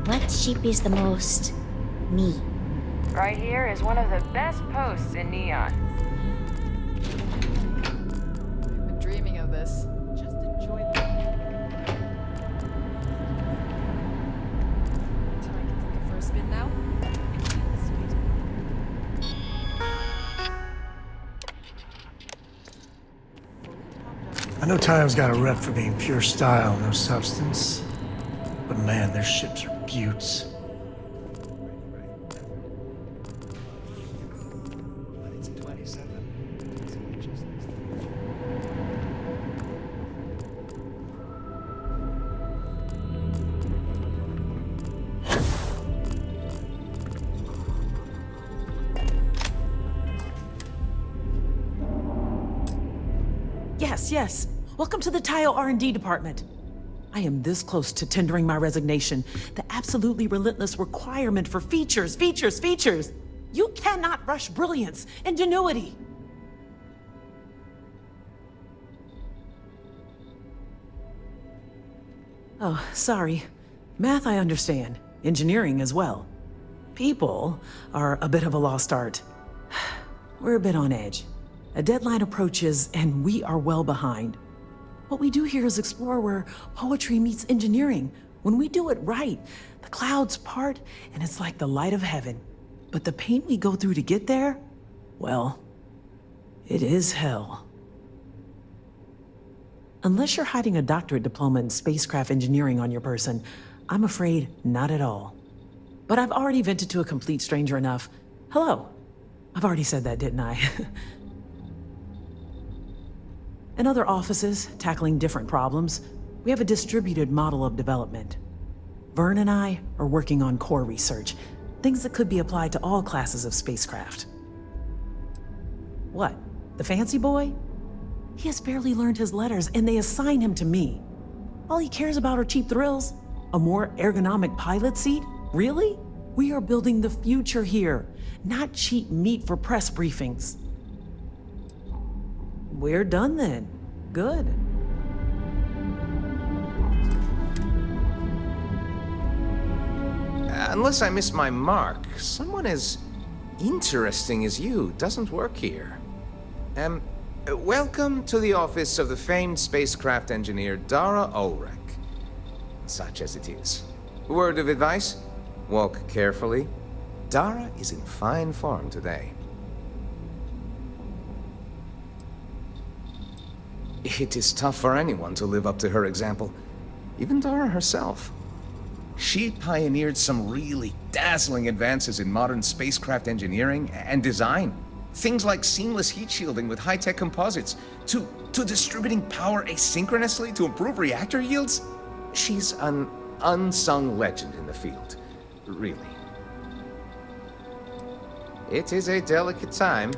What ship is the most me? Right here is one of the best posts in Neon. I've been dreaming of this. Just enjoy the... So I can take it for a spin now? I know Tayo's got a rep for being pure style, no substance. But man, their ships are beauts. Yes. Welcome to the Tayo R&D department. I am this close to tendering my resignation. The absolutely relentless requirement for features. You cannot rush brilliance, ingenuity. Oh, sorry. Math I understand. Engineering as well. People are a bit of a lost art. We're a bit on edge. A deadline approaches, and we are well behind. What we do here is explore where poetry meets engineering. When we do it right, the clouds part, and it's like the light of heaven. But the pain we go through to get there, well, it is hell. Unless you're hiding a doctorate diploma in spacecraft engineering on your person, I'm afraid not at all. But I've already vented to a complete stranger enough. Hello. I've already said that, didn't I? In other offices, tackling different problems, we have a distributed model of development. Vern and I are working on core research, things that could be applied to all classes of spacecraft. What, the fancy boy? He has barely learned his letters, and they assign him to me. All he cares about are cheap thrills. A more ergonomic pilot seat? Really? We are building the future here, not cheap meat for press briefings. We're done then. Good. Unless I miss my mark, someone as interesting as you doesn't work here. Welcome to the office of the famed spacecraft engineer Dara Ulrich. Such as it is. Word of advice? Walk carefully. Dara is in fine form today. It is tough for anyone to live up to her example, even Dara herself. She pioneered some really dazzling advances in modern spacecraft engineering and design. Things like seamless heat shielding with high-tech composites, to distributing power asynchronously to improve reactor yields. She's an unsung legend in the field, really. It is a delicate time.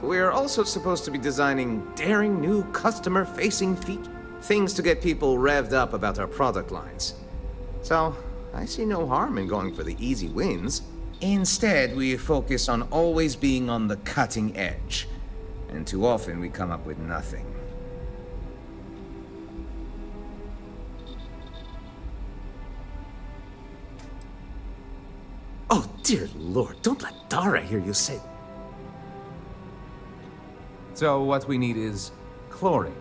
We're also supposed to be designing daring new customer-facing features. Things to get people revved up about our product lines. So, I see no harm in going for the easy wins. Instead, we focus on always being on the cutting edge. And too often we come up with nothing. Oh, dear Lord, don't let Dara hear you say... So what we need is chlorine.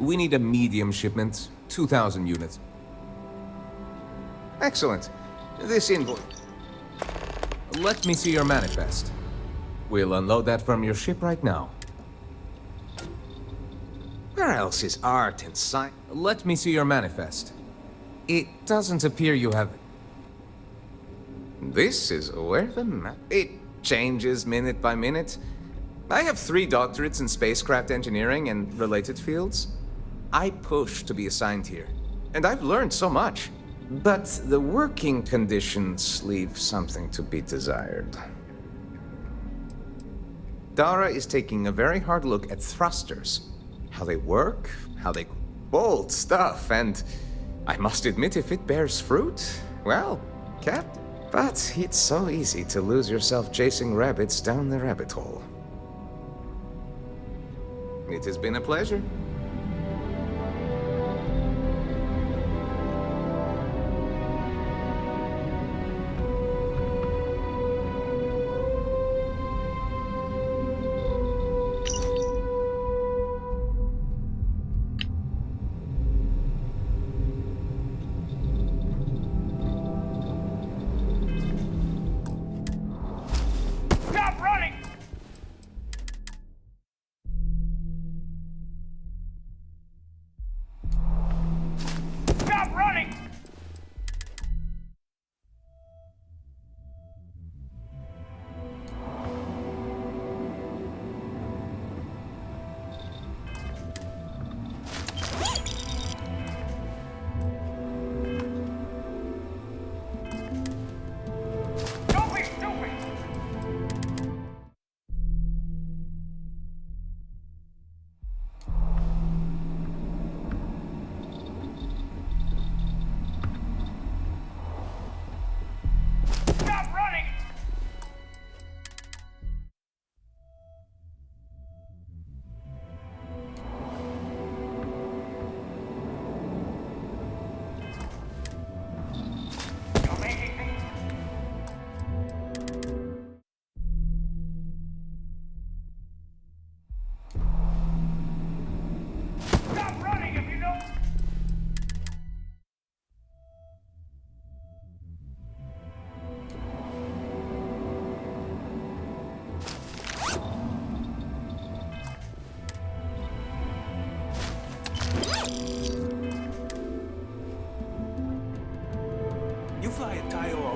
We need a medium shipment, 2,000 units. Excellent. This invoice. Let me see your manifest. We'll unload that from your ship right now. Where else is art and science? Let me see your manifest. It doesn't appear you have... This is where the map... It changes minute by minute. I have 3 doctorates in spacecraft engineering and related fields. I push to be assigned here, and I've learned so much. But the working conditions leave something to be desired. Dara is taking a very hard look at thrusters. How they work, how they... Bold stuff, and I must admit, if it bears fruit, well, Cap. But it's so easy to lose yourself chasing rabbits down the rabbit hole. It has been a pleasure.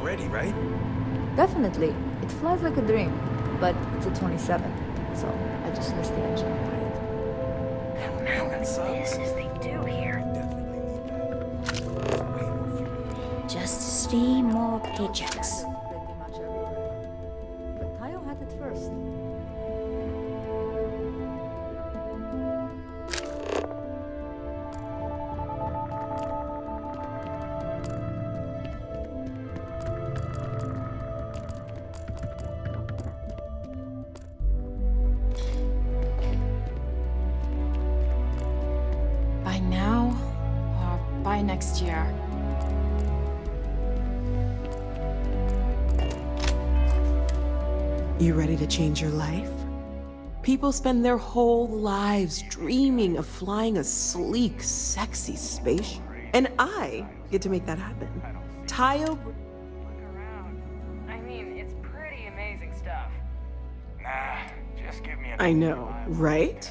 already, right? Definitely. It flies like a dream, but it's a 27, so I just missed the engine. Man, that sucks. As they do here. Definitely need that. Way more fuel. Just 3 more paychecks. Pretty much everywhere. But Tayo had it first. By now, or by next year. You ready to change your life? People spend their whole lives dreaming of flying a sleek, sexy spaceship. And I get to make that happen. Tayo. Look around. I mean, it's pretty amazing stuff. Nah, just give me I know, right?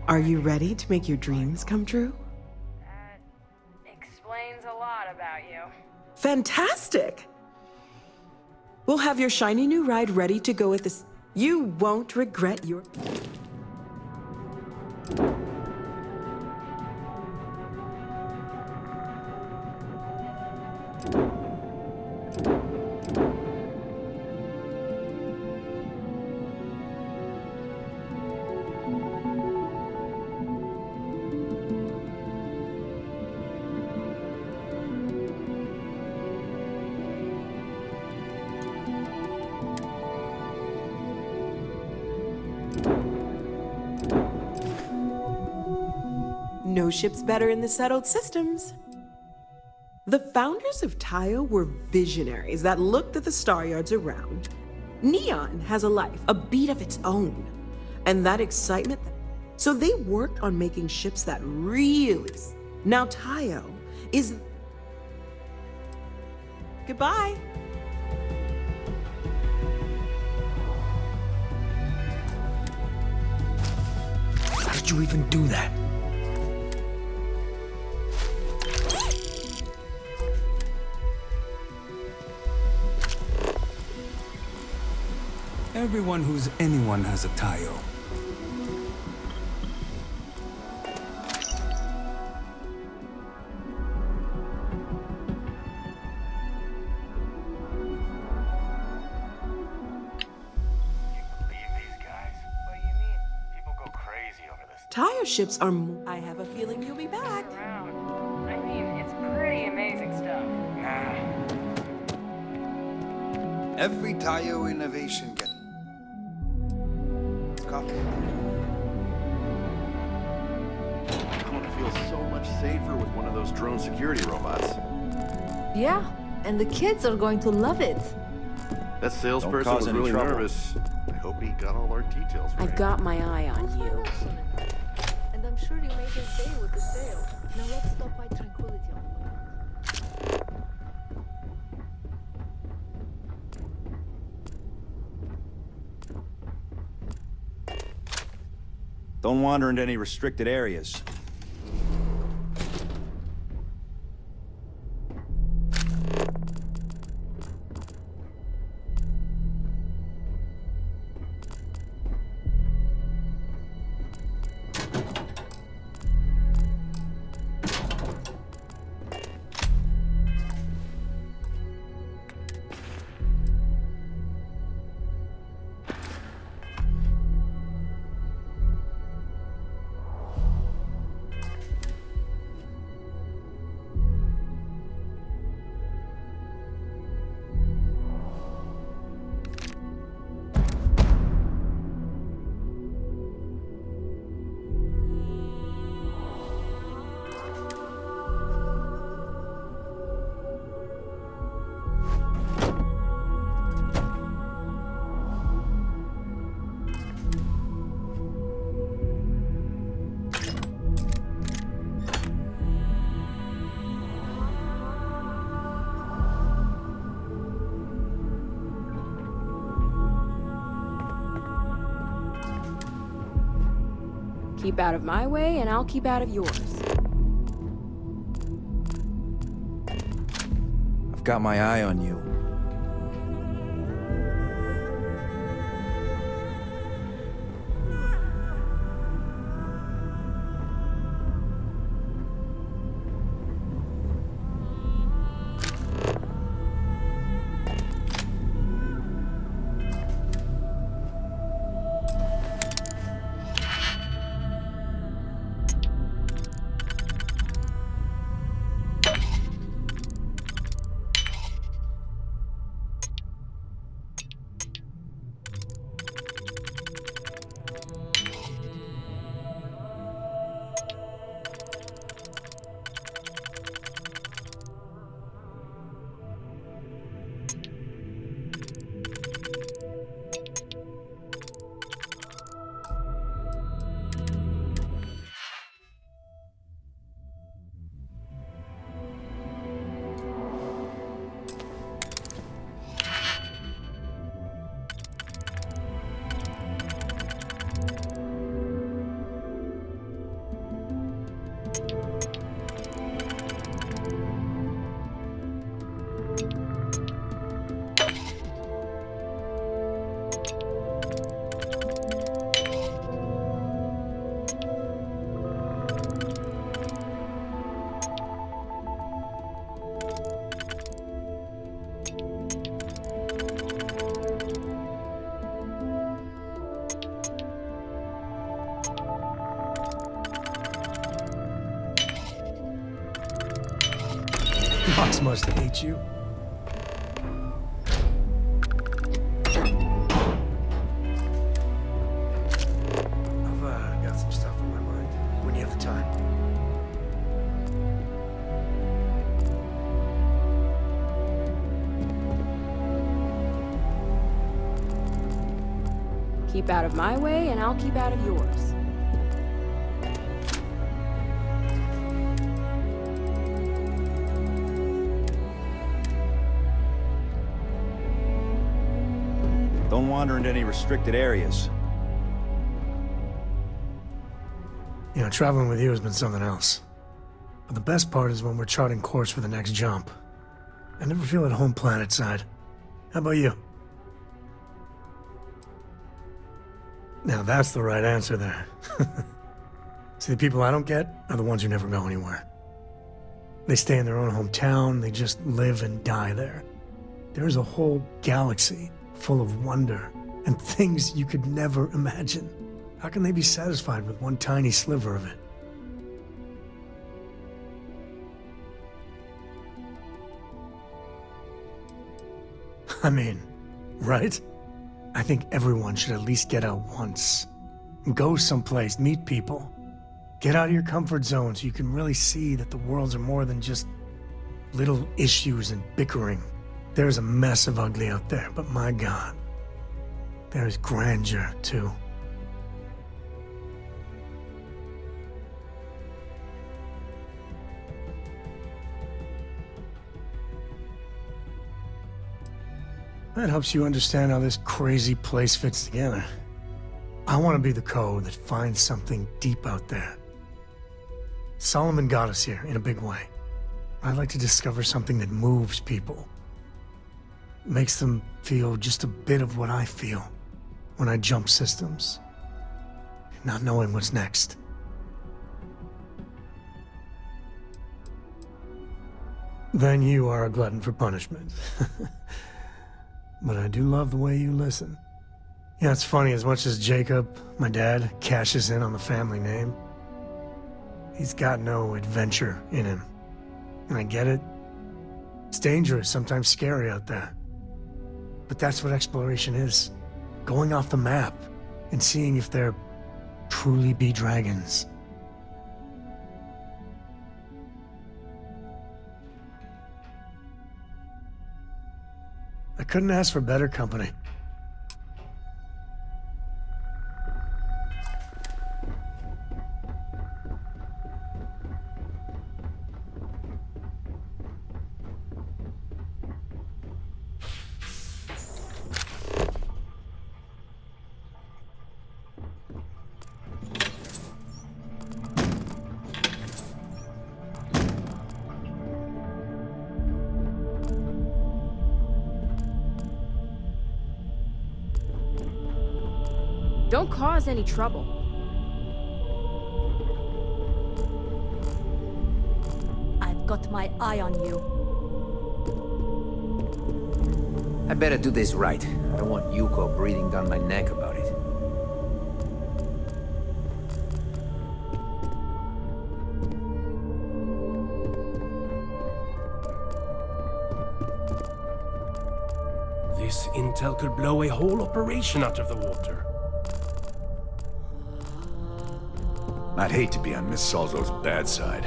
Are you ready to make your dreams come true? That explains a lot about you. Fantastic! We'll have your shiny new ride ready to go at this. You won't regret your. No ship's better in the settled systems. The founders of Tayo were visionaries that looked at the star yards around. Neon has a life, a beat of its own, and that excitement. So they worked on making ships that really. Now Tayo is. Goodbye. How did you even do that? Everyone who's anyone has a Tayo. Tayo ships are. I have a feeling you'll be back. Around. I mean, it's pretty amazing stuff. Every Tayo innovation gets copied. I'm gonna feel so much safer with one of those drone security robots. Yeah, and the kids are going to love it. That salesperson was really nervous. I hope he got all our details right. I've got my eye on you. And I'm sure you made his day with the sale. Now let's stop by Tranquility. Don't wander into any restricted areas. Keep out of my way, and I'll keep out of yours. I've got my eye on you. Box must hate you. I've got some stuff on my mind. When you have the time. Keep out of my way, and I'll keep out of yours. Don't wander into any restricted areas. You know, traveling with you has been something else. But the best part is when we're charting course for the next jump. I never feel at home planetside. How about you? Now that's the right answer there. See, the people I don't get are the ones who never go anywhere. They stay in their own hometown, they just live and die there. There's a whole galaxy full of wonder and things you could never imagine. How can they be satisfied with one tiny sliver of it? I mean, right? I think everyone should at least get out once. Go someplace, meet people. Get out of your comfort zone so you can really see that the worlds are more than just little issues and bickering. There's a mess of ugly out there, but my God, there's grandeur too. That helps you understand how this crazy place fits together. I want to be the code that finds something deep out there. Solomon got us here in a big way. I'd like to discover something that moves people. Makes them feel just a bit of what I feel when I jump systems. Not knowing what's next. Then you are a glutton for punishment. But I do love the way you listen. Yeah, it's funny, as much as Jacob, my dad, cashes in on the family name, he's got no adventure in him. And I get it. It's dangerous, sometimes scary out there. But that's what exploration is. Going off the map and seeing if there truly be dragons. I couldn't ask for better company. Don't cause any trouble. I've got my eye on you. I better do this right. I don't want Yuko breathing down my neck about it. This intel could blow a whole operation out of the water. I'd hate to be on Miss Salzo's bad side.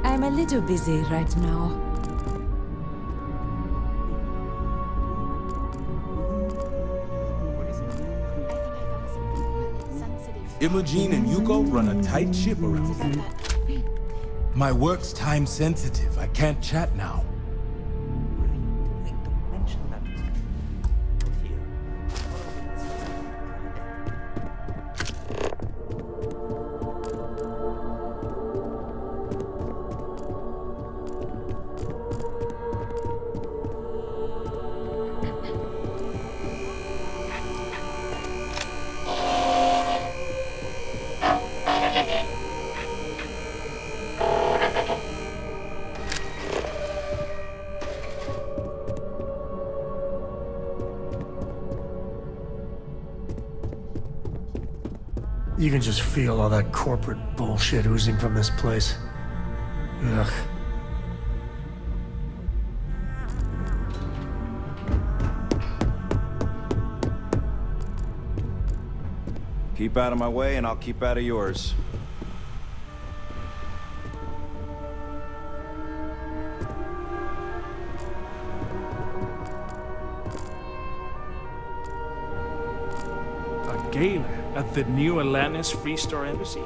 I'm a little busy right now. Imogene and Yuko run a tight ship around here. My work's time sensitive. I can't chat now. You can just feel all that corporate bullshit oozing from this place. Ugh. Keep out of my way and I'll keep out of yours. A gala at the new Atlantis Freestar Embassy?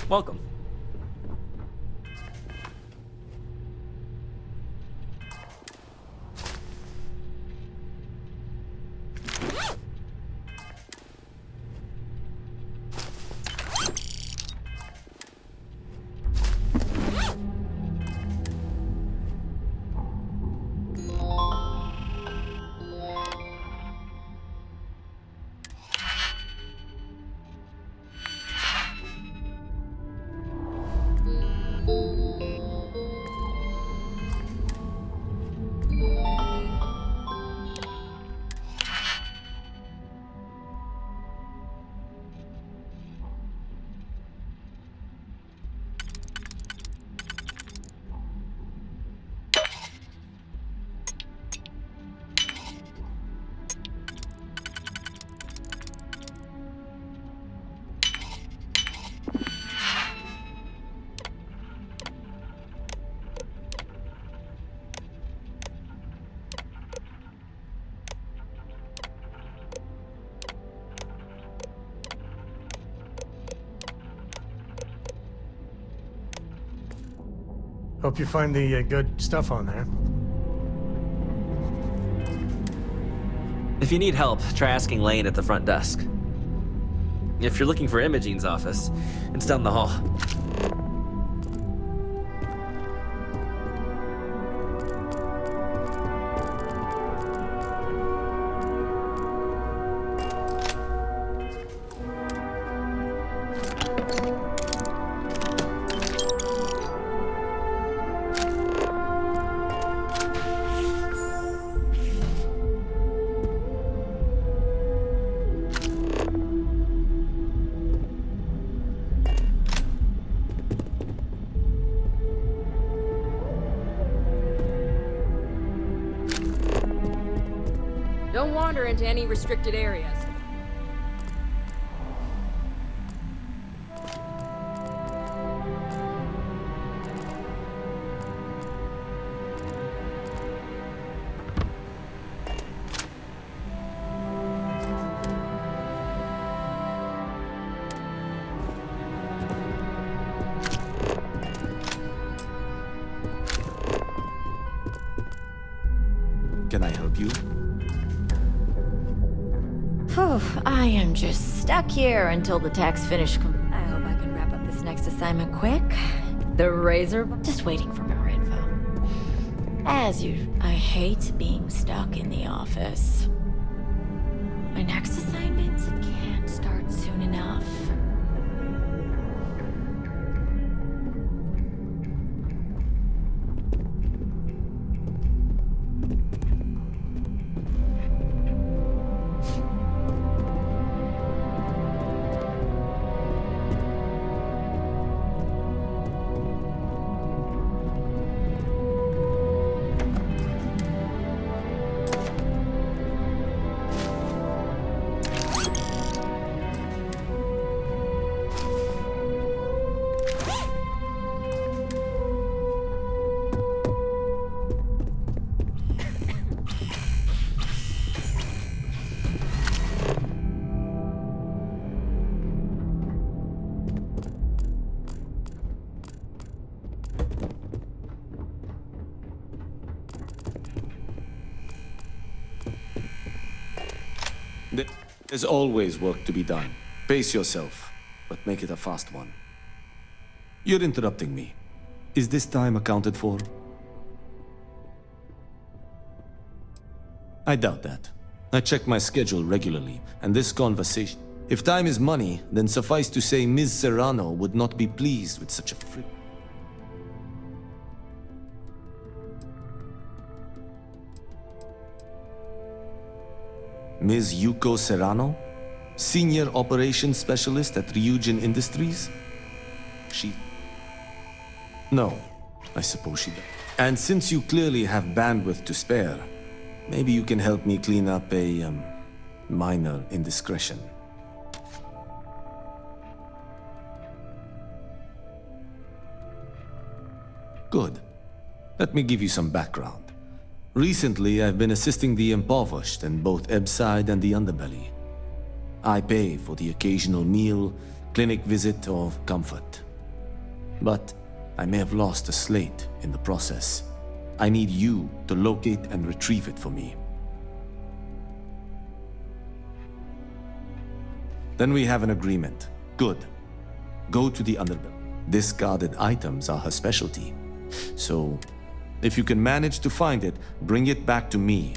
Welcome. Hope you find the good stuff on there. If you need help, try asking Lane at the front desk. If you're looking for Imogene's office, it's down the hall. Don't wander into any restricted areas. Can I help you? Phew, I am just stuck here until the tech's finish. I hope I can wrap up this next assignment quick. The Razor, just waiting for more info. As you, I hate being stuck in the office. My next assignment can't start soon enough. There's always work to be done. Pace yourself, but make it a fast one. You're interrupting me. Is this time accounted for? I doubt that. I check my schedule regularly, and this conversation... If time is money, then suffice to say Ms. Serrano would not be pleased with such a Ms. Yuko Serrano? Senior Operations Specialist at Ryujin Industries? She... No, I suppose she does. And since you clearly have bandwidth to spare, maybe you can help me clean up a, minor indiscretion. Good. Let me give you some background. Recently, I've been assisting the impoverished in both Ebbside and the Underbelly. I pay for the occasional meal, clinic visit, or comfort. But I may have lost a slate in the process. I need you to locate and retrieve it for me. Then we have an agreement. Good. Go to the Underbelly. Discarded items are her specialty. So, if you can manage to find it, bring it back to me.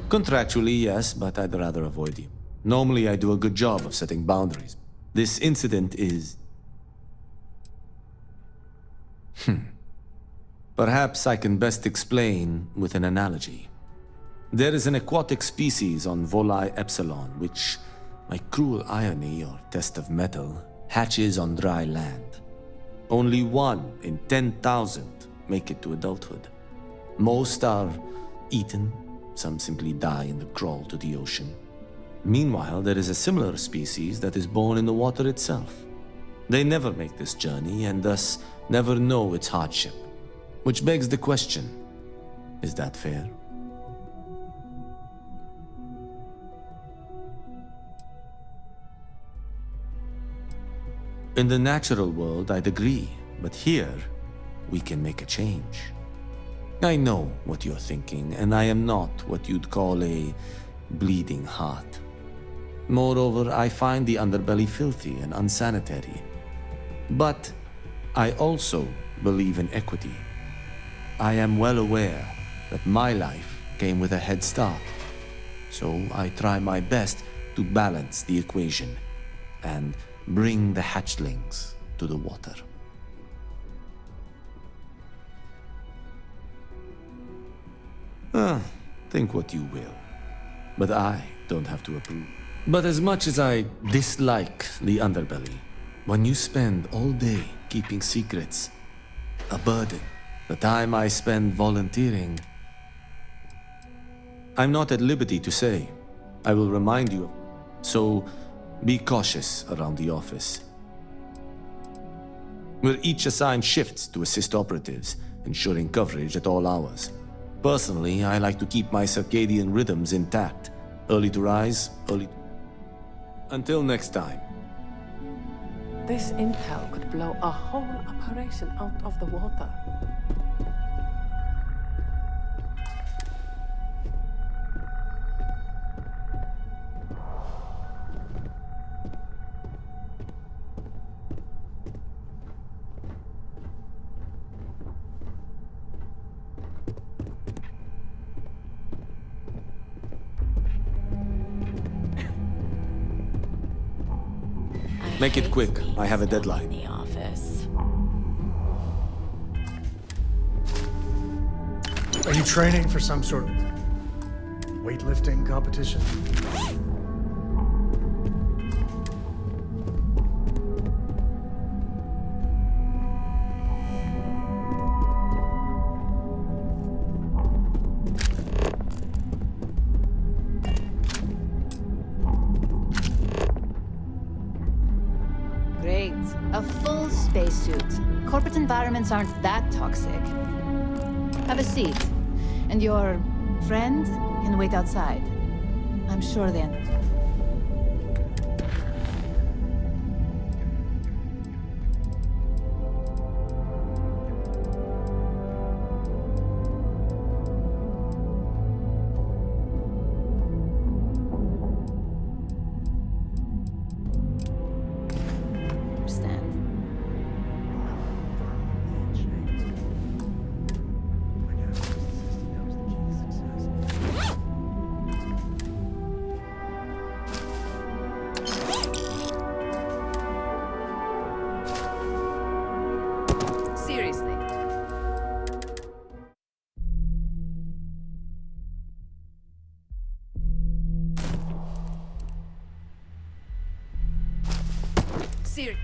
Contractually, yes, but I'd rather avoid you. Normally, I do a good job of setting boundaries. This incident is... Perhaps I can best explain with an analogy. There is an aquatic species on Volai Epsilon, which, by cruel irony or test of metal, hatches on dry land. Only 1 in 10,000 make it to adulthood. Most are eaten, some simply die in the crawl to the ocean. Meanwhile, there is a similar species that is born in the water itself. They never make this journey and thus never know its hardship. Which begs the question, is that fair? In the natural world, I'd agree, but here, we can make a change. I know what you're thinking, and I am not what you'd call a bleeding heart. Moreover, I find the Underbelly filthy and unsanitary. But I also believe in equity. I am well aware that my life came with a head start, so I try my best to balance the equation and bring the hatchlings to the water. Think what you will, but I don't have to approve. But as much as I dislike the Underbelly, when you spend all day keeping secrets, a burden, the time I spend volunteering, I'm not at liberty to say. I will remind you, so be cautious around the office. We're each assigned shifts to assist operatives, ensuring coverage at all hours. Personally, I like to keep my circadian rhythms intact. Early to rise, Until next time. This intel could blow a whole operation out of the water. Make it quick. I have a deadline. The office. Are you training for some sort of weightlifting competition? Great. A full spacesuit. Corporate environments aren't that toxic. Have a seat. And your friend can wait outside. I'm sure then. serious.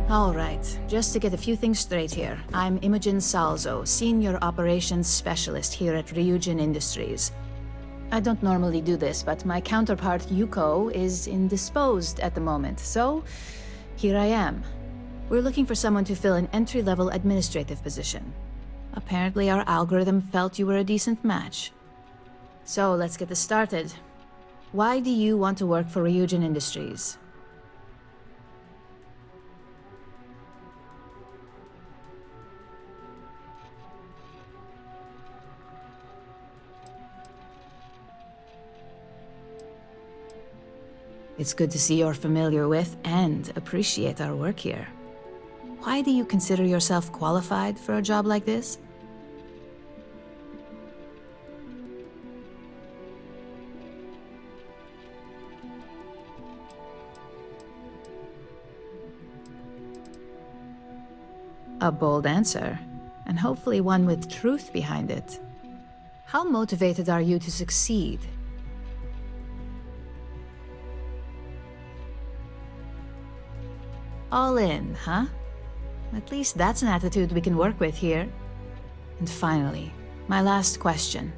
All right, just to get a few things straight here. I'm Imogen Salzo, Senior Operations Specialist here at Ryujin Industries. I don't normally do this, but my counterpart Yuko is indisposed at the moment, so here I am. We're looking for someone to fill an entry-level administrative position. Apparently our algorithm felt you were a decent match. So let's get this started. Why do you want to work for Ryujin Industries? It's good to see you're familiar with and appreciate our work here. Why do you consider yourself qualified for a job like this? A bold answer, and hopefully one with truth behind it. How motivated are you to succeed? All in, huh? At least that's an attitude we can work with here. And finally, my last question.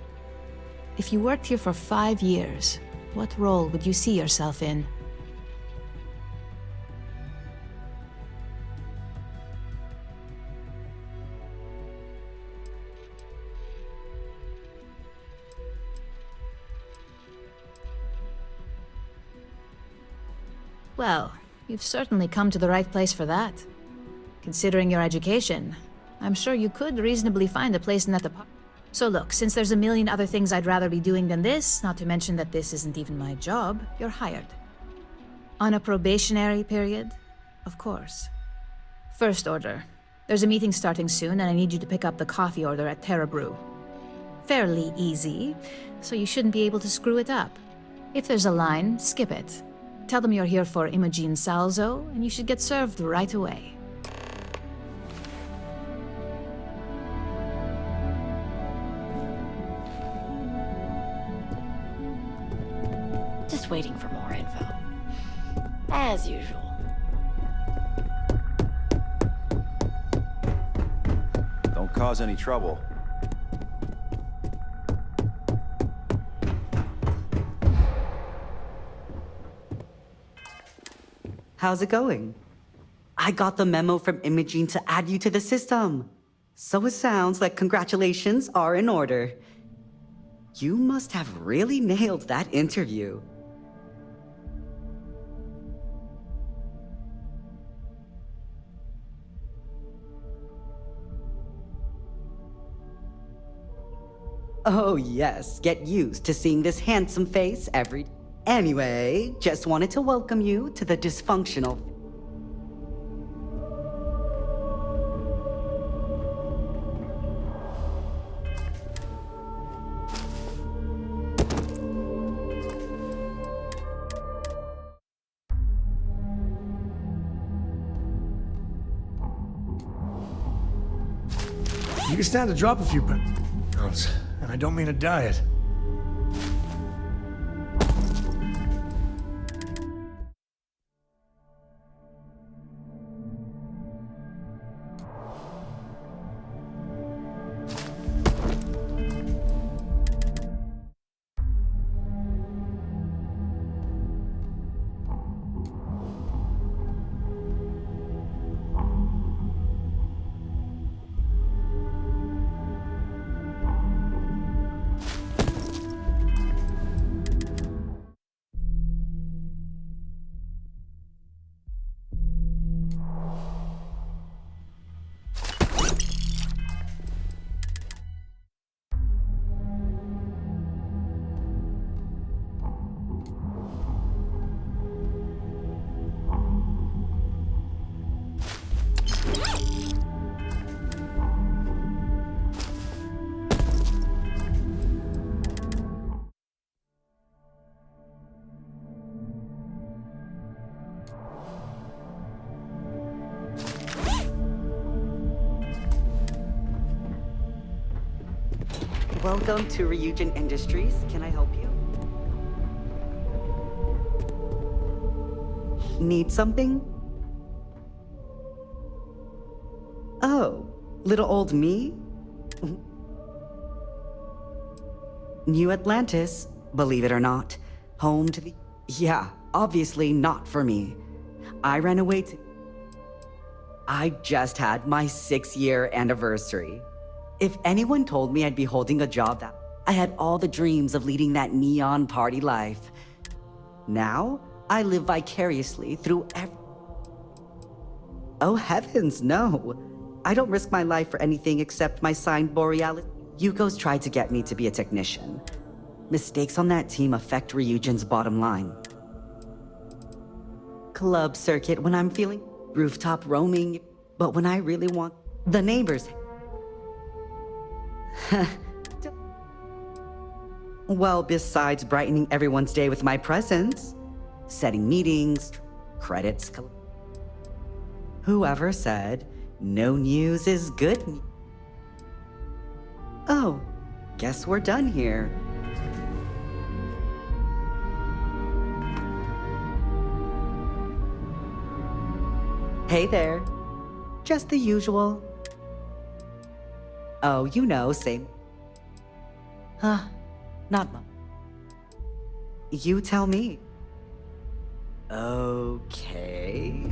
If you worked here for 5 years, what role would you see yourself in? Well, you've certainly come to the right place for that. Considering your education, I'm sure you could reasonably find a place in that department. So look, since there's a million other things I'd rather be doing than this, not to mention that this isn't even my job, you're hired. On a probationary period, of course. First order. There's a meeting starting soon, and I need you to pick up the coffee order at Terra Brew. Fairly easy, so you shouldn't be able to screw it up. If there's a line, skip it. Tell them you're here for Imogen Salzo, and you should get served right away. Just waiting for more info. As usual. Don't cause any trouble. How's it going? I got the memo from Imogene to add you to the system. So it sounds like congratulations are in order. You must have really nailed that interview. Oh yes, get used to seeing this handsome face every... Anyway, just wanted to welcome you to the dysfunctional... You can stand to drop a few pounds, and I don't mean a diet. Welcome to Ryujin Industries. Can I help you? Need something? Oh, little old me? New Atlantis, believe it or not. Home to the... Yeah, obviously not for me. I ran away to... I just had my 6-year anniversary. If anyone told me I'd be holding a job that... I had all the dreams of leading that neon party life. Now, I live vicariously through Oh heavens, no. I don't risk my life for anything except my signed Borealis. Yuko's tried to get me to be a technician. Mistakes on that team affect Ryujin's bottom line. Club circuit when I'm feeling rooftop roaming, but when I really want the neighbors. Well, besides brightening everyone's day with my presence, setting meetings, credits. Whoever said no news is good news? Oh, guess we're done here. Hey there. Just the usual. Oh, you know, same. Not much. You tell me. Okay.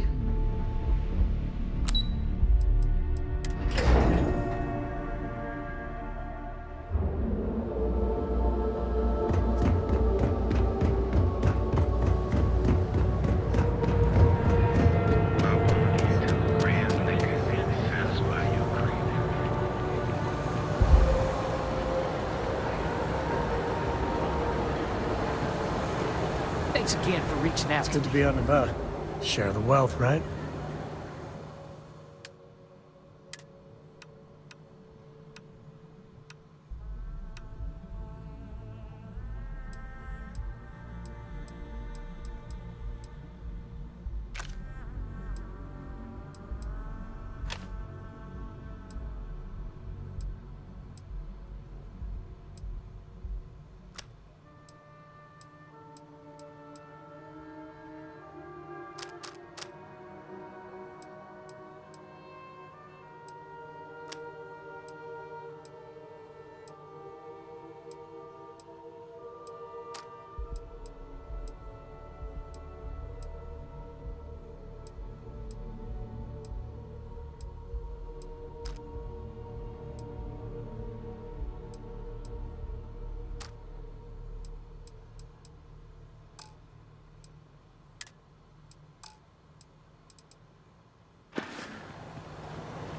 Thanks again for reaching out. It's good to be out and about. Share the wealth, right?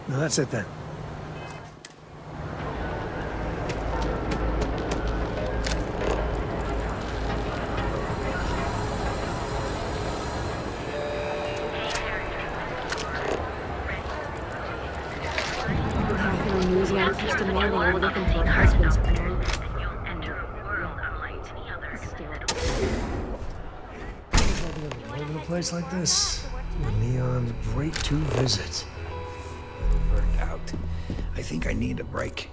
No, that's it then. Catherine Museum keeps demanding we're looking for her husband's grave. All over a place like this, the neon's great to visit. Burnt out. I think I need a break.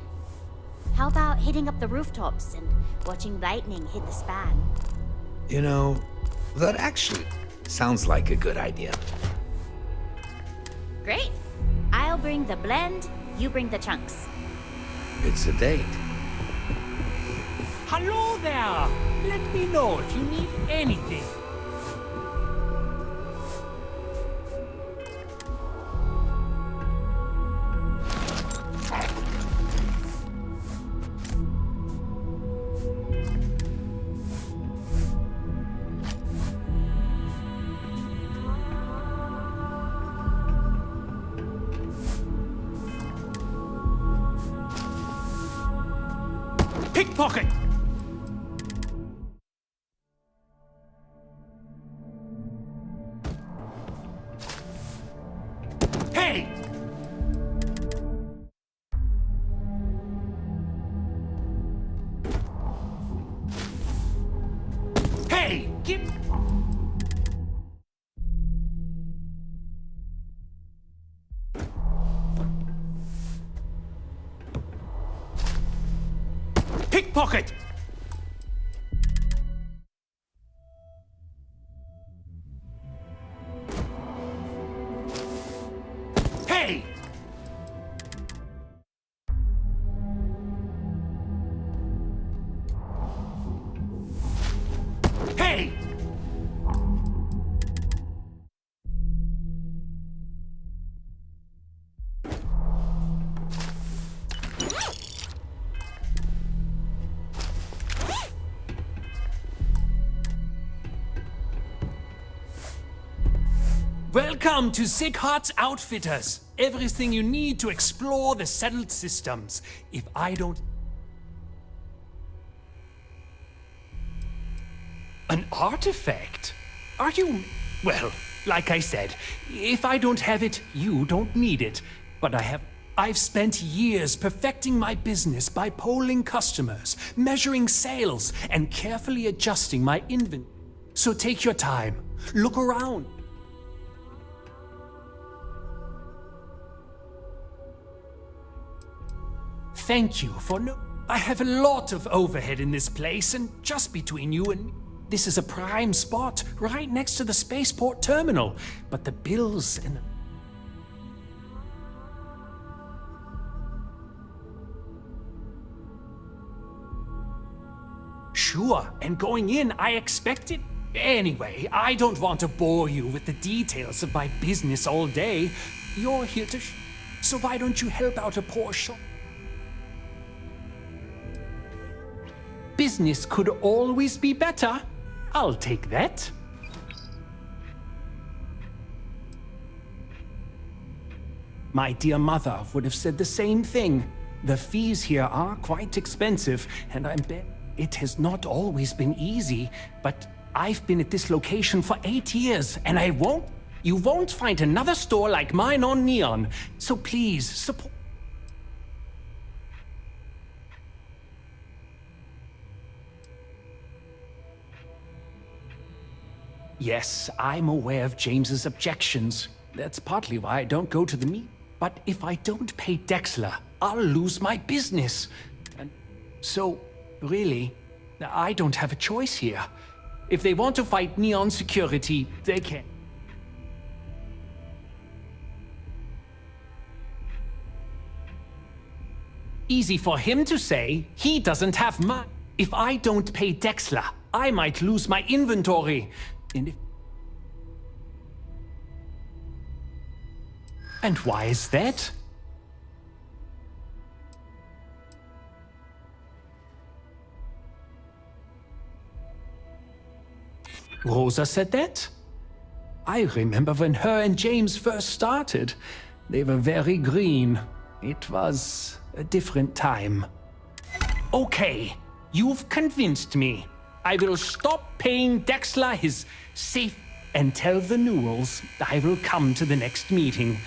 How about hitting up the rooftops and watching lightning hit the span? You know, that actually sounds like a good idea. Great. I'll bring the blend, you bring the chunks. It's a date. Hello there! Let me know if you need anything. Pickpocket! Hey! Hey! Give... pocket! Hey! Hey! Welcome to Sick Heart's Outfitters. Everything you need to explore the settled systems. If I don't... An artifact? Are you... Well, like I said, if I don't have it, you don't need it. But I've spent years perfecting my business by polling customers, measuring sales, and carefully adjusting my inventory. So take your time. Look around. Thank you for I have a lot of overhead in this place, and just between you and me, this is a prime spot right next to the spaceport terminal. But the bills and the... Sure, and going in, I expected... Anyway, I don't want to bore you with the details of my business all day. You're here to... So why don't you help out a poor shop? Business could always be better. I'll take that. My dear mother would have said the same thing. The fees here are quite expensive, and I bet it has not always been easy, but I've been at this location for 8 years, and you won't find another store like mine on Neon. So please, support. Yes, I'm aware of James's objections. That's partly why I don't go to the meet. But if I don't pay Dexler, I'll lose my business. And so, really, I don't have a choice here. If they want to fight Neon security, they can. Easy for him to say. He doesn't have money. If I don't pay Dexler, I might lose my inventory. And why is that? Rosa said that? I remember when her and James first started. They were very green. It was a different time. Okay, you've convinced me. I will stop paying Dexler his safe and tell the Newells I will come to the next meeting.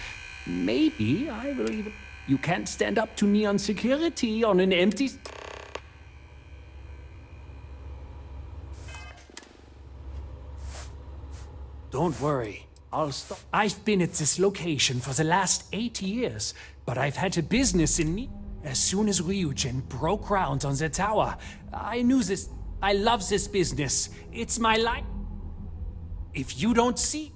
Maybe I will even... You can't stand up to Neon security on an empty... Don't worry, I'll stop. I've been at this location for the last 8 years, but I've had a business in me. As soon as Ryujin broke ground on the tower, I knew this... I love this business. It's my life. If you don't see...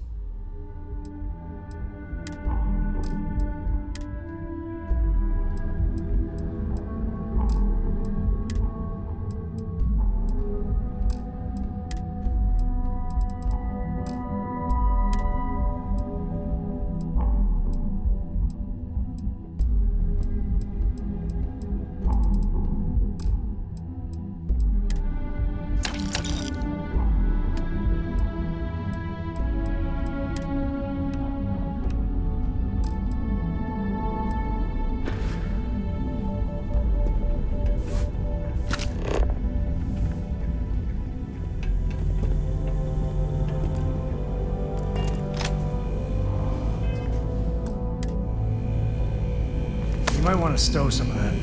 You might want to stow some of that.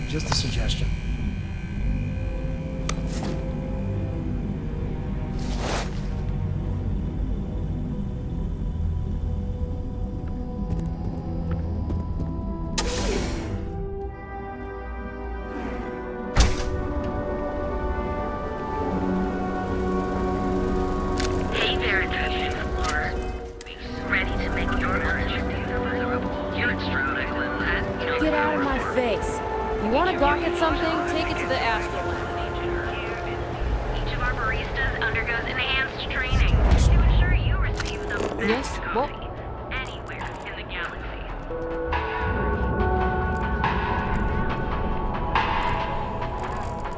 Just a suggestion. Yes? What?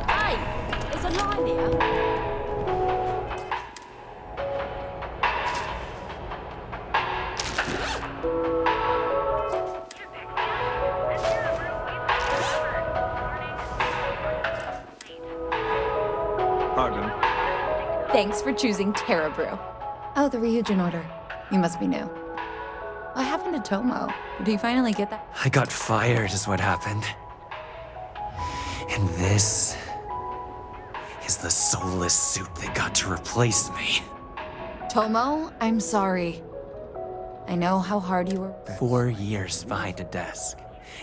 Hey, there's a line here. Pardon. Thanks for choosing Terra Brew. Oh, the Ryujin order. You must be new. What happened to Tomo? Did he finally get that? I got fired, is what happened. And this is the soulless suit that got to replace me. Tomo, I'm sorry. I know how hard you were. 4 years behind a desk,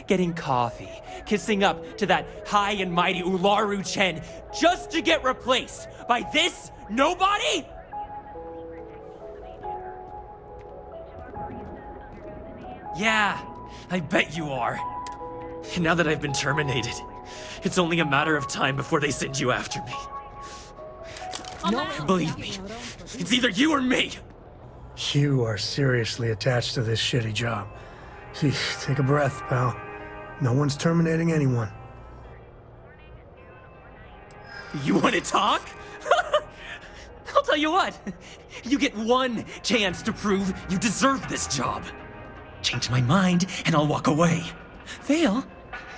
getting coffee, kissing up to that high and mighty Ularu Chen, just to get replaced by this nobody? Yeah, I bet you are. And now that I've been terminated, it's only a matter of time before they send you after me. No, believe me, it's either you or me. You are seriously attached to this shitty job. Take a breath, pal. No one's terminating anyone. You want to talk? I'll tell you what. You get one chance to prove you deserve this job. Change my mind, and I'll walk away. Fail,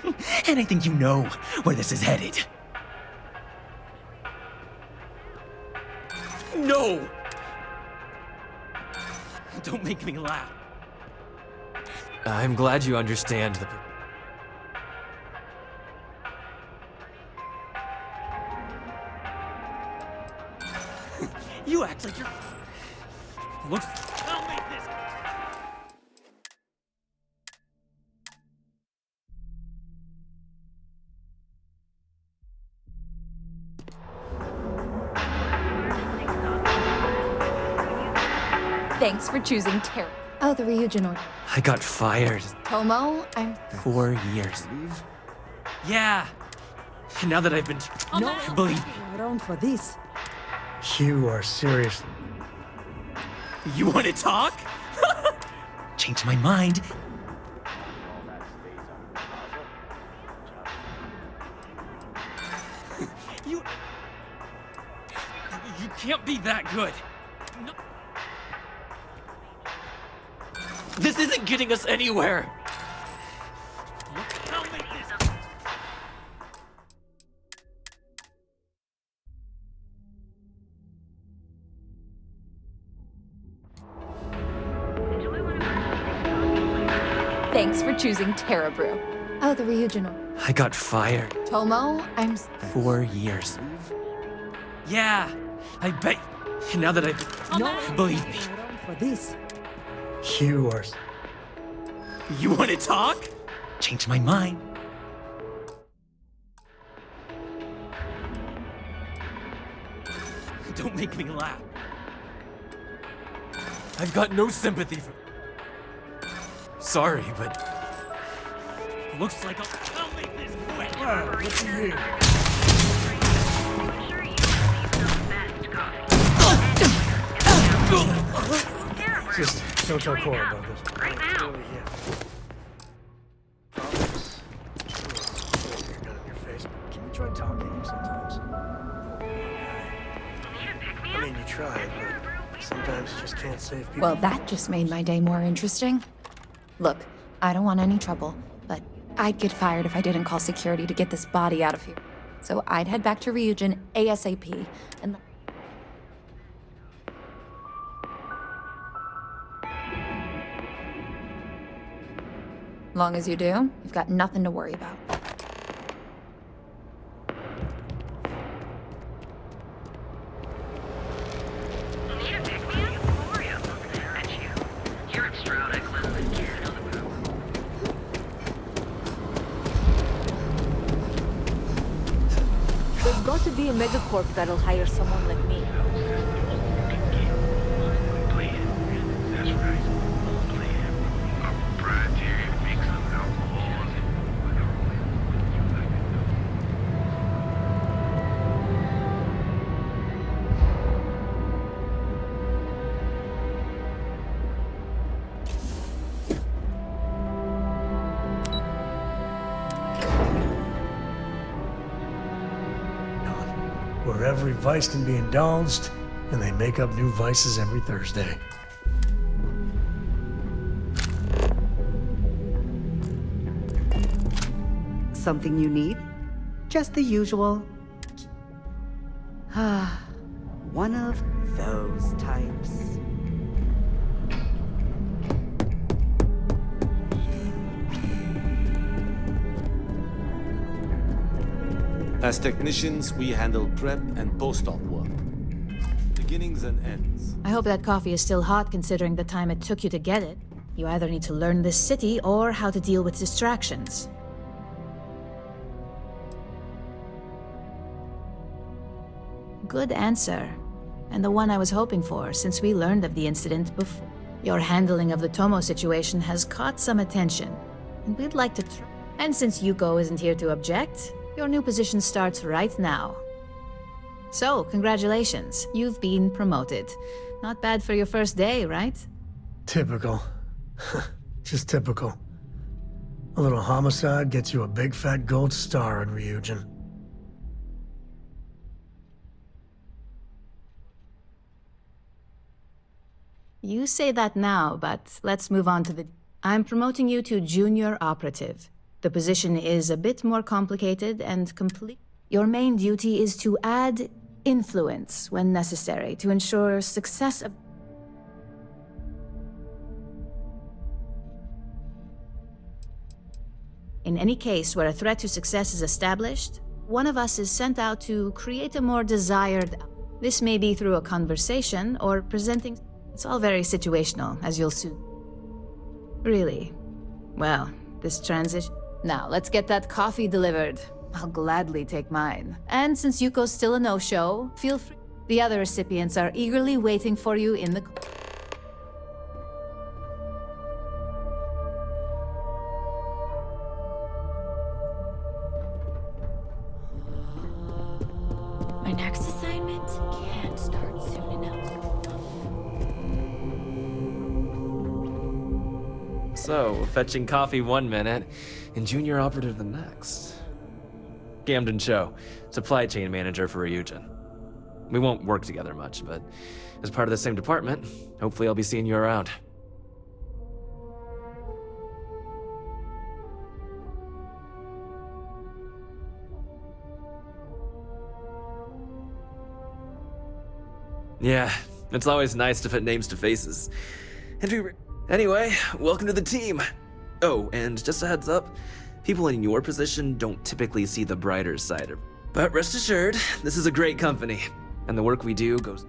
and I think you know where this is headed. No! Don't make me laugh. I'm glad you understand the... You act like you're... Looks... I'll make this... Thanks for choosing Terra. Oh, the Ryujin order. I got fired. Tomo, I'm... 4 years. Yeah. And now that I've been... No, believe me. Around for this. You are serious. You want to talk? Change my mind. You can't be that good. No. This isn't getting us anywhere. I'll make this. Thanks for choosing Terra Brew. Oh, the Ryujin order. I got fired. Tomo, I'm... 4 years. Yeah, I bet. And now that I've... No, believe me. For this. You are... You want to talk? Change my mind. Don't make me laugh. I've got no sympathy for... Sorry, but... Looks like I'll make this quick. What's in here? Just don't tell Cora about this. Right now. Can you try talking to him sometimes? I mean, you tried, but sometimes you just can't save people. Well, that just made my day more interesting. Look, I don't want any trouble, but I'd get fired if I didn't call security to get this body out of here. So I'd head back to Ryujin ASAP, and... Long as you do, you've got nothing to worry about. There's got to be a megacorp that'll hire someone like me. every vice can be indulged, and they make up new vices every Thursday. Something you need? Just the usual. One of those types. As technicians, we handle prep and post-op work. Beginnings and ends. I hope that coffee is still hot considering the time it took you to get it. You either need to learn this city or how to deal with distractions. Good answer. And the one I was hoping for, since we learned of the incident before. Your handling of the Tomo situation has caught some attention, and we'd like to And since Yuko isn't here to object, your new position starts right now. So, congratulations. You've been promoted. Not bad for your first day, right? Typical. Just typical. A little homicide gets you a big fat gold star in Ryujin. You say that now, but let's move on to the... I'm promoting you to junior operative. The position is a bit more complicated and complete. Your main duty is to add influence when necessary to ensure success of... In any case where a threat to success is established, one of us is sent out to create a more desired... This may be through a conversation or presenting... It's all very situational, as you'll soon... Really? Well, this transition... Now, let's get that coffee delivered. I'll gladly take mine. And since Yuko's still a no-show, feel free... The other recipients are eagerly waiting for you in the... My next assignment can't start soon enough. So, fetching coffee 1 minute, and junior operative the next. Gamden Cho, supply chain manager for Ryujin. We won't work together much, but as part of the same department, hopefully I'll be seeing you around. Yeah, it's always nice to put names to faces. Anyway, welcome to the team. Oh, and just a heads up, people in your position don't typically see the brighter side of... But rest assured, this is a great company, and the work we do goes...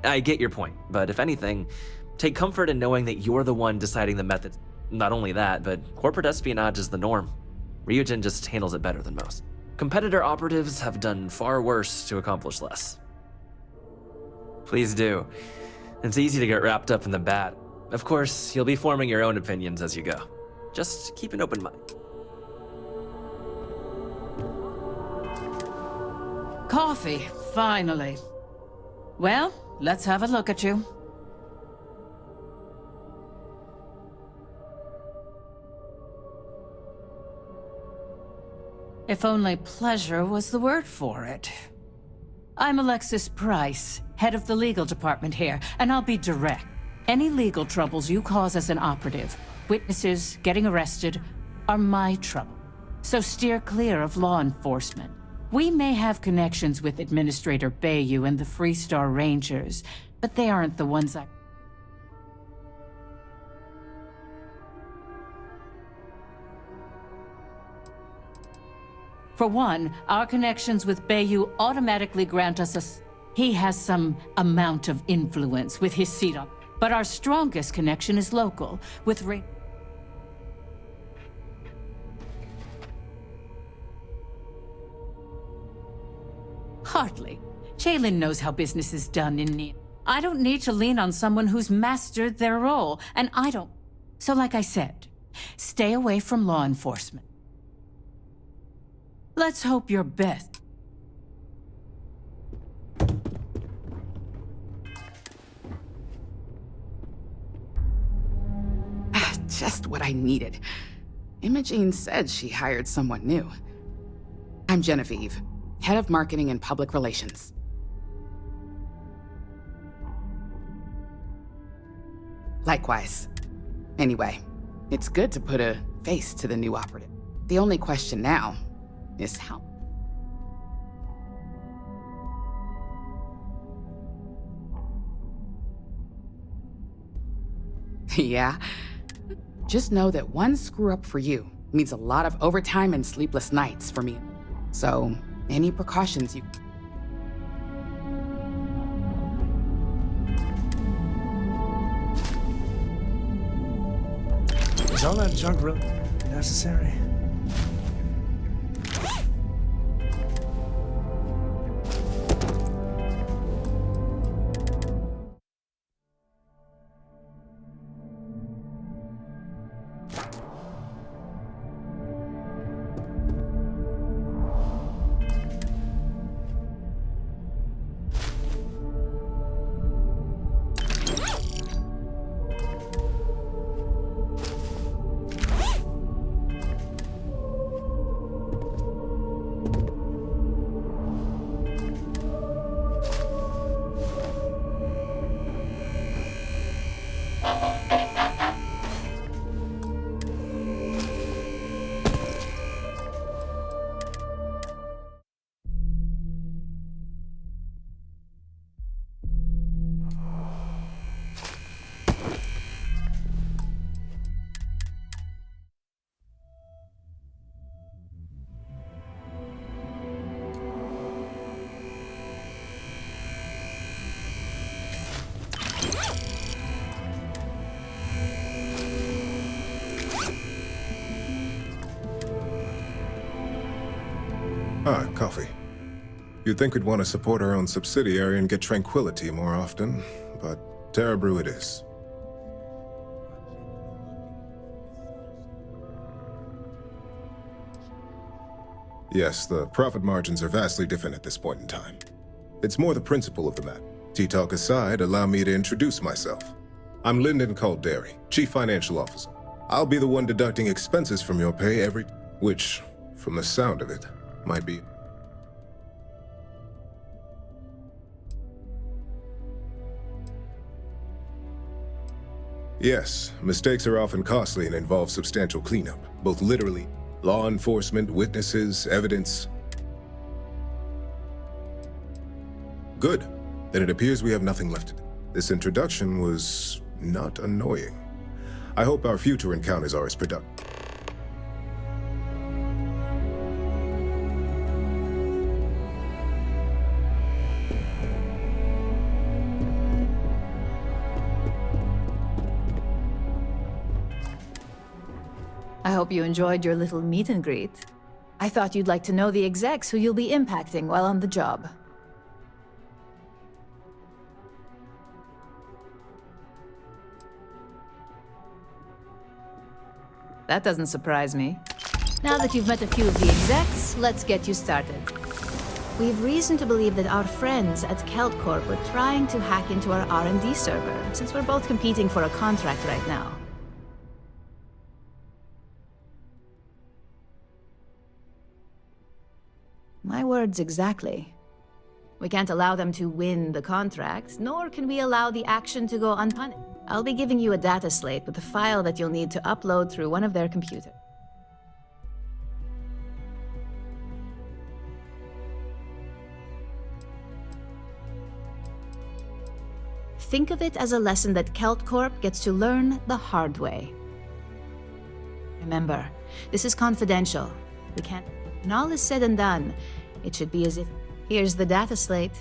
I get your point, but if anything, take comfort in knowing that you're the one deciding the methods. Not only that, but corporate espionage is the norm. Ryujin just handles it better than most. Competitor operatives have done far worse to accomplish less. Please do. It's easy to get wrapped up in the bad. Of course, you'll be forming your own opinions as you go. Just keep an open mind. Coffee, finally. Well, let's have a look at you. If only pleasure was the word for it. I'm Alexis Price, head of the legal department here, and I'll be direct. Any legal troubles you cause as an operative, witnesses, getting arrested, are my trouble. So steer clear of law enforcement. We may have connections with Administrator Bayou and the Freestar Rangers, but they aren't the ones I... For one, our connections with Bayou automatically grant us a... He has some amount of influence with his seat up. But our strongest connection is local, with Hardly. Jalen knows how business is done in Nia. I don't need to lean on someone who's mastered their role, and I don't... So like I said, stay away from law enforcement. Let's hope you're best. Just what I needed. Imogene said she hired someone new. I'm Genevieve, head of marketing and public relations. Likewise. Anyway, it's good to put a face to the new operative. The only question now is how. Yeah? Just know that one screw-up for you means a lot of overtime and sleepless nights for me. So, any precautions you... Is all that junk really necessary? Ah, coffee. You'd think we'd want to support our own subsidiary and get tranquility more often, but Terra Brew it is. Yes, the profit margins are vastly different at this point in time. It's more the principle of the matter. Tea talk aside, allow me to introduce myself. I'm Lyndon Calderi, Chief Financial Officer. I'll be the one deducting expenses from your pay which, from the sound of it, might be... Yes, mistakes are often costly and involve substantial cleanup, both literally, law enforcement, witnesses, evidence. Good. Then it appears we have nothing left to do. This introduction was not annoying. I hope our future encounters are as productive. I hope you enjoyed your little meet and greet. I thought you'd like to know the execs who you'll be impacting while on the job. That doesn't surprise me. Now that you've met a few of the execs, let's get you started. We've reason to believe that our friends at KeltCorp were trying to hack into our R&D server, since we're both competing for a contract right now. My words exactly. We can't allow them to win the contract, nor can we allow the action to go unpunished. I'll be giving you a data slate with a file that you'll need to upload through one of their computers. Think of it as a lesson that KeltCorp gets to learn the hard way. Remember, this is confidential. We can't... When all is said and done, it should be as if... Here's the data slate.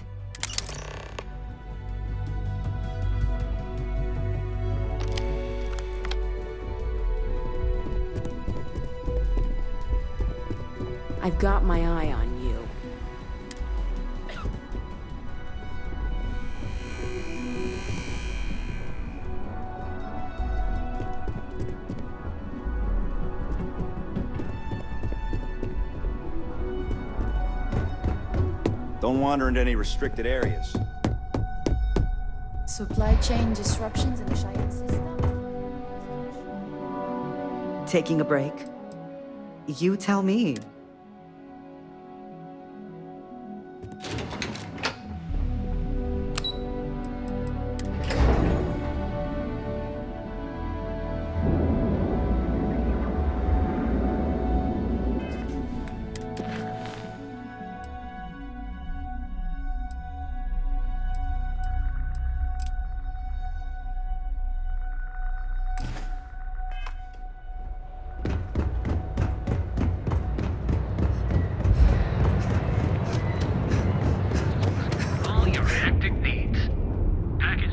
I've got my eye on you. Don't wander into any restricted areas. Supply chain disruptions in the Cheyenne system? Taking a break? You tell me.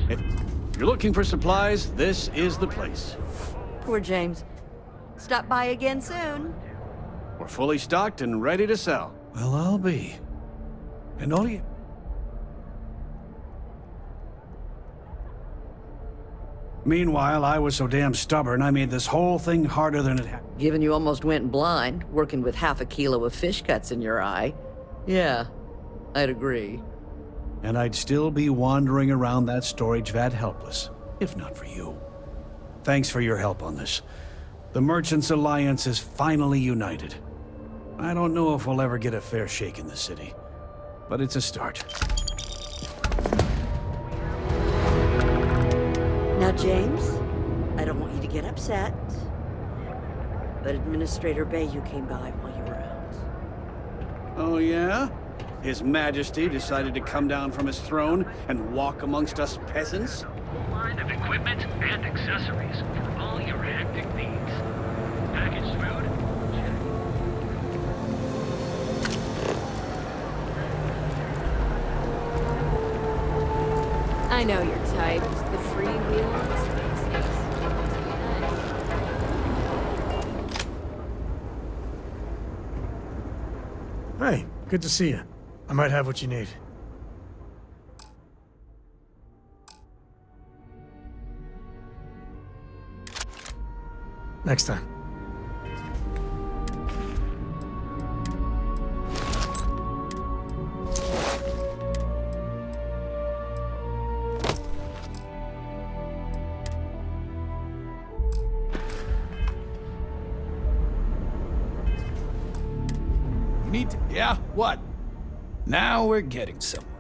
If you're looking for supplies, this is the place. Poor James. Stop by again soon. We're fully stocked and ready to sell. Well, I'll be. And all you... Meanwhile, I was so damn stubborn, I made this whole thing harder than it had. Given you almost went blind, working with half a kilo of fish cuts in your eye. Yeah, I'd agree. And I'd still be wandering around that storage vat helpless, if not for you. Thanks for your help on this. The Merchants Alliance is finally united. I don't know if we'll ever get a fair shake in the city, but it's a start. Now, James, I don't want you to get upset, but Administrator Bayou came by while you were out. Oh, yeah? His Majesty decided to come down from his throne and walk amongst us peasants? Full line of equipment and accessories for all your hectic needs. Packaged food? Check. I know your type. The freewheeler. Hey, good to see you. I might have what you need. Next time. You need to... Yeah, what? Now we're getting somewhere.